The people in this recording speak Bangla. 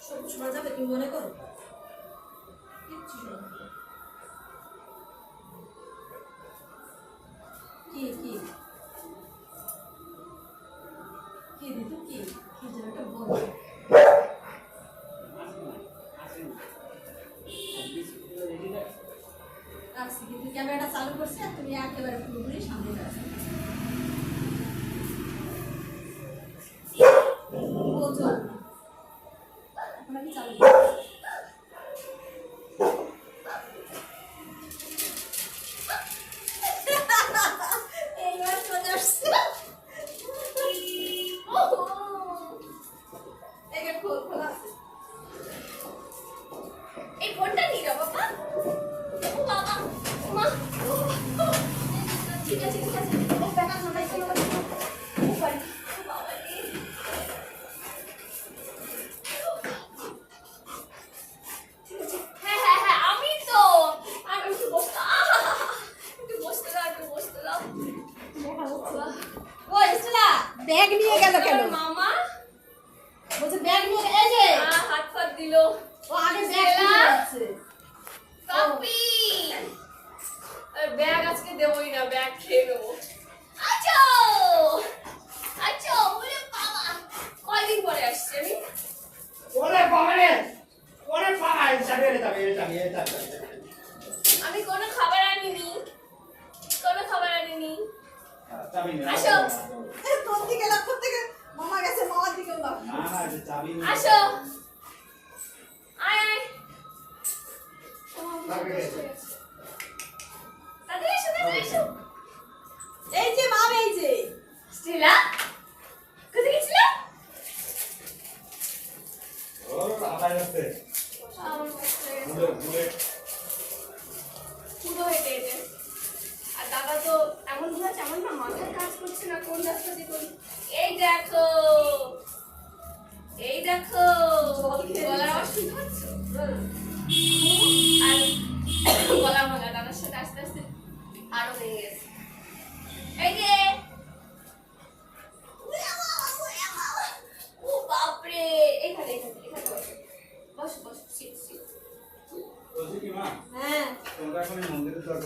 সব শোনা যাবে তুমি মনে করো? কিচ্ছু শোনা যাবে না। কি কি কি দিদি কি কি যেন একটা বলবো। রাখছি কিন্তু ক্যামেরাটা চালু করছি আর তুমি একেবারে পুরোপুরি সামনে রাখছো। বলছো এখন আমি চালু করছি। এইবার চলে আসছে। এই খোল খোলা আছে। এই ফোনটা নিয়ে যাও বাবা। ও বাবা মা ঠিক আছে ঠিক আছে ও টাকা নড়াই চলো ও বাড়ি ও বাবা রে ঠিক আছে হ্যাঁ হ্যাঁ হ্যাঁ আমি তো আমি একটু বসতে দাও দেখা হচ্ছে ও ইসলা ব্যাগ নিয়ে গেল কেন মামা বলছে ব্যাগ নিয়ে এই যে হাত ফাত দিল ও আগে ব্যাগ নিয়ে যাচ্ছে পাপি ব্যাগ আজকে দেবই না ব্যাগ খেয়ে নেবো আচ্ছা আচ্ছা ওরে বাবা কয়দিন পরে আসছে আমি ওরে বাবা রে ওরে বাবা যাবে আমি কোনো খাবার আনিনি আসো তোর দিকে লাভ করতে মামা গেছে মামার দিকেও লাভ আসো আয় আয় তাদের এসো এই যে মা এই যে স্টিলা কোথায় গেছিলা ও আবার আসছে পুরো হেঁটে আর দাদা তো এমন ঘুরাচ্ছে এমন না মাথার কাজ করছে না কোন রাস্তা দিয়ে কোন এই দেখো গলার আওয়াজ শুনতে পাচ্ছ আর গলা ভাঙা দাদার সাথে আস্তে আস্তে আরো হয়ে গেছে